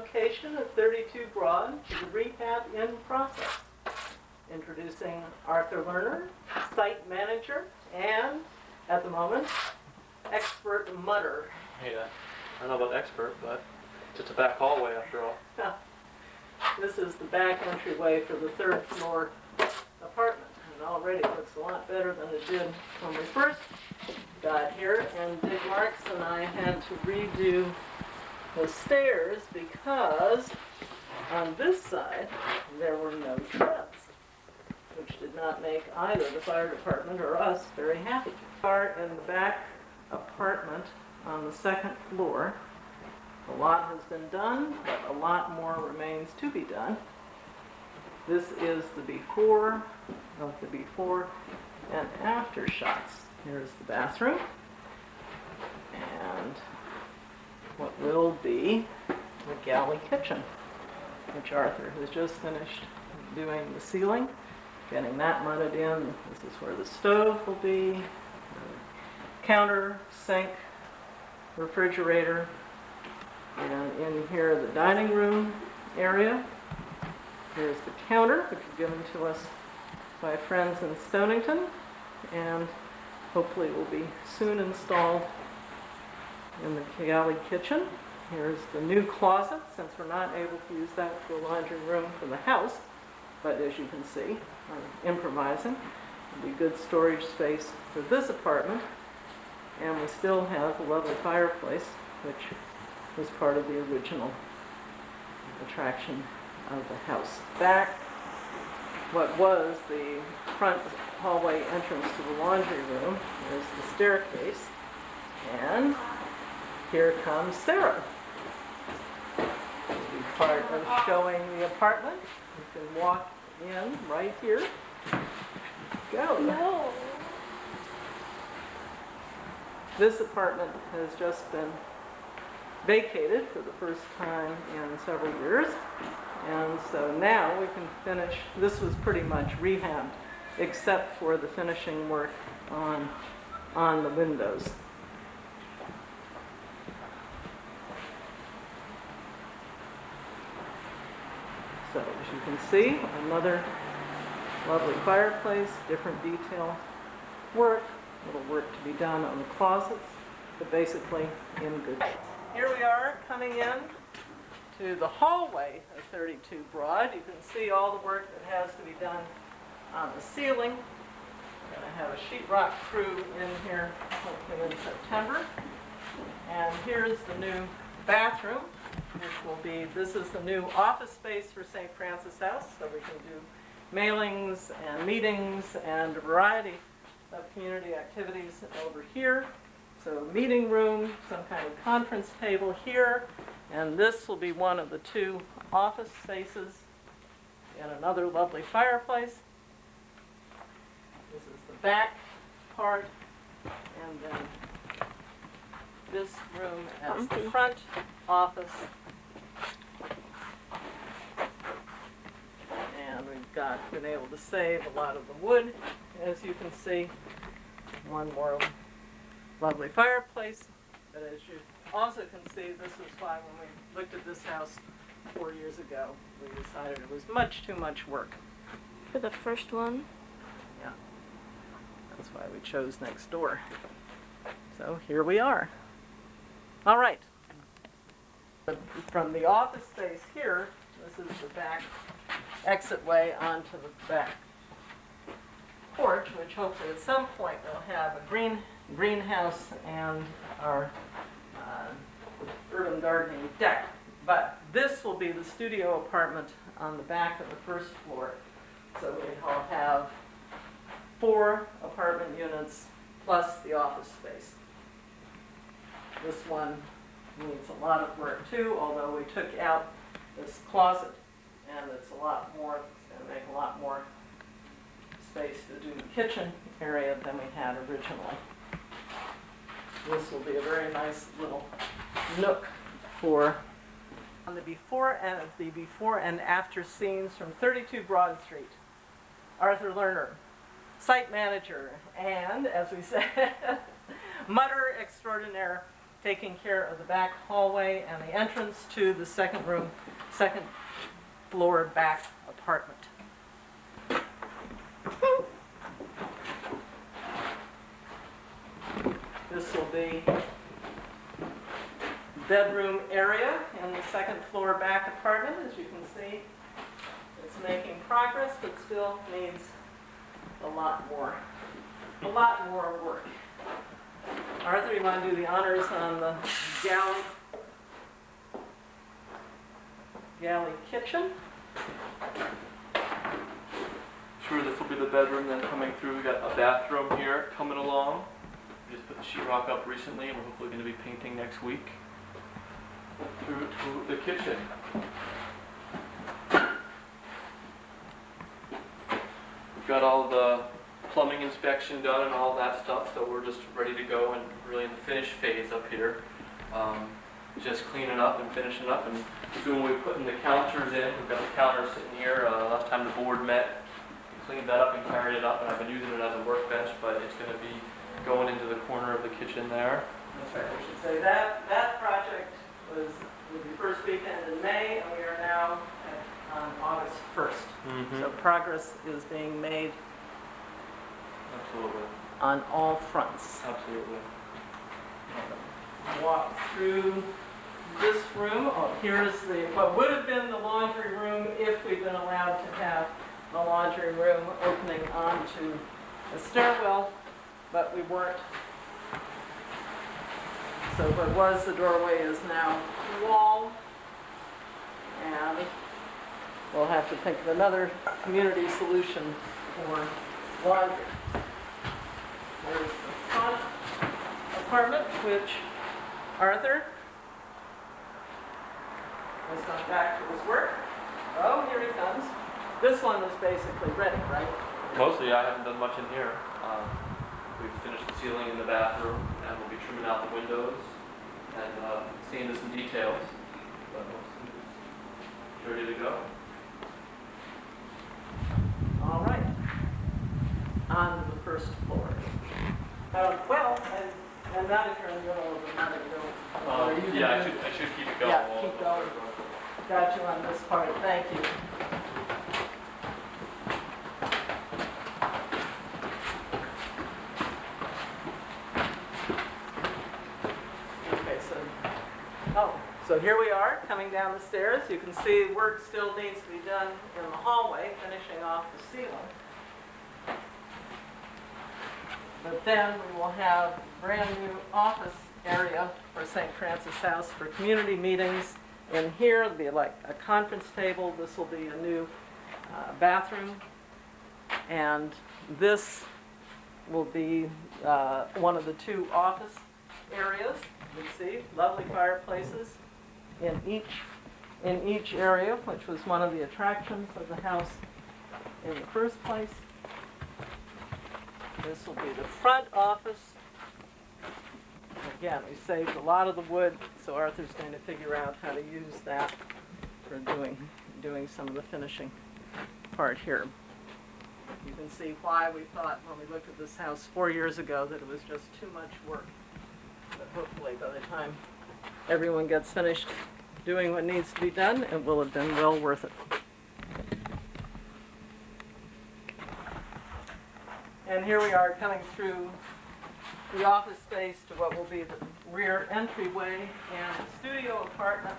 location at 32 Broad to the rehab in process. Introducing Arthur Lerner, site manager, and, at the moment, expert mudder. Hey, I don't know about expert, but it's just a back hallway after all. This is the back entryway for the third floor apartment, and already looks a lot better than it did when we first got here. And Dick Marks and I had to redo the stairs because on this side there were no treads, which did not make either the fire department or us very happy. We are in the back apartment on the second floor. A lot has been done, but a lot more remains to be done. This is the before of the before and after shots. Here's the bathroom and what will be the galley kitchen, which Arthur has just finished doing the ceiling, getting that mudded in. This is where the stove will be, the counter, sink, refrigerator, and in here the dining room area. Here's the counter, which was given to us by friends in Stonington, and hopefully will be soon installed in the galley kitchen. Here's the new closet, since we're not able to use that for a laundry room for the house, but as you can see, I'm improvising. It'll be good storage space for this apartment, and we still have a lovely fireplace, which was part of the original attraction of the house. Back, what was the front hallway entrance to the laundry room, there's the staircase, and here comes Sarah. To be part of showing the apartment. You can walk in right here. Go. No. This apartment has just been vacated for the first time in several years, and so now we can finish. This was pretty much rehabbed except for the finishing work on the windows. So as you can see, another lovely fireplace, different detail work, little work to be done on the closets, but basically in good shape. Here we are coming in to the hallway of 32 Broad. You can see all the work that has to be done on the ceiling. We're going to have a sheetrock crew in here hopefully in September. And here's the new bathroom, which will be, this is the new office space for St. Francis House, so we can do mailings and meetings and a variety of community activities over here. So meeting room, some kind of conference table here, and this will be one of the two office spaces and another lovely fireplace. This is the back part, and then this room as the front office. And we've been able to save a lot of the wood, as you can see. One more lovely fireplace, but as you also can see, this was why when we looked at this house 4 years ago, we decided it was much too much work. For the first one? Yeah, that's why we chose next door. So here we are. All right. From the office space here, this is the back exit way onto the back porch, which hopefully at some point will have a greenhouse and our urban gardening deck. But this will be the studio apartment on the back of the first floor. So we'll have 4 apartment units plus the office space. This one needs a lot of work too, although we took out this closet, and it's a lot more, it's going to make a lot more space to do the kitchen area than we had originally. This will be a very nice little nook for on the before and after scenes from 32 Broad Street. Arthur Lerner, site manager, and as we said, mudder extraordinaire taking care of the back hallway and the entrance to the second floor back apartment. This will be bedroom area in the second floor back apartment. As you can see, it's making progress, but still needs a lot more work. Arthur, you want to do the honors on the galley kitchen? Sure, this will be the bedroom then coming through. We got a bathroom here coming along. We just put the sheetrock up recently and we're hopefully going to be painting next week. Through to the kitchen. We've got all the plumbing inspection done and all that stuff, so we're just ready to go and really in the finish phase up here. Just cleaning up and finishing up, and soon we'll be putting the counters in. We've got the counter sitting here. Last time the board met, we cleaned that up and carried it up, and I've been using it as a workbench, but it's going to be going into the corner of the kitchen there. That's right, we should say that project would be first weekend in May, and we are now on August 1st. So progress is being made Absolutely. on all fronts. Absolutely. Walk through this room. Oh, here's what would have been the laundry room if we'd been allowed to have the laundry room opening onto a stairwell, but we weren't. So what was the doorway is now the wall, and we'll have to think of another community solution for laundry. There's the front apartment, which Arthur has gone back to his work. Oh, here he comes. This one is basically ready, right? Mostly, I haven't done much in here. We've finished the ceiling in the bathroom, and we'll be trimming out the windows and seeing this in details. But it's ready to go. All right. On to the first floor. And not if you're in the middle of the night. Yeah, I should keep it going. Yeah, keep going. Got you on this part. Thank you. Okay, so here we are coming down the stairs. You can see work still needs to be done in the hallway, finishing off the ceiling. But then we will have a brand new office area for St. Francis House for community meetings. In here, it'll be like a conference table. This will be a new bathroom. And this will be one of the two office areas. You can see lovely fireplaces in each area, which was one of the attractions of the house in the first place. This will be the front office. Again, we saved a lot of the wood, so Arthur's going to figure out how to use that for doing some of the finishing part here. You can see why we thought when we looked at this house 4 years ago that it was just too much work. But hopefully by the time everyone gets finished doing what needs to be done, it will have been well worth it. And here we are coming through the office space to what will be the rear entryway and studio apartment.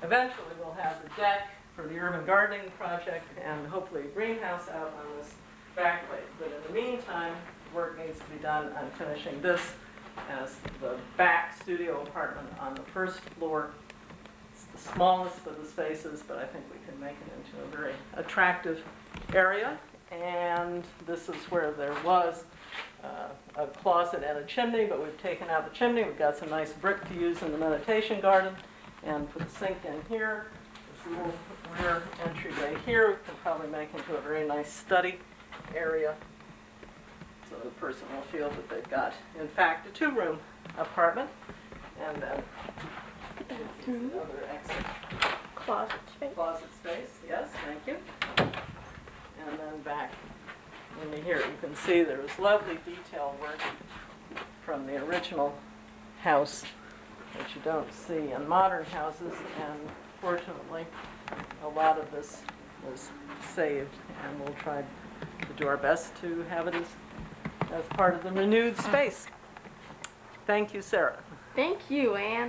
Eventually we'll have the deck for the urban gardening project and hopefully a greenhouse out on this back way. But in the meantime, work needs to be done on finishing this as the back studio apartment on the first floor. The smallest of the spaces, but I think we can make it into a very attractive area. And this is where there was a closet and a chimney, but we've taken out the chimney. We've got some nice brick to use in the meditation garden. And put the sink in here. This little rear entryway here we can probably make into a very nice study area. So the person will feel that they've got, in fact, a two-room apartment. And then another exit. Closet space. Closet space, yes, thank you. And then back in here, you can see there was lovely detail work from the original house that you don't see in modern houses, and fortunately, a lot of this was saved, and we'll try to do our best to have it as part of the renewed space. Thank you, Sarah. Thank you, Anne.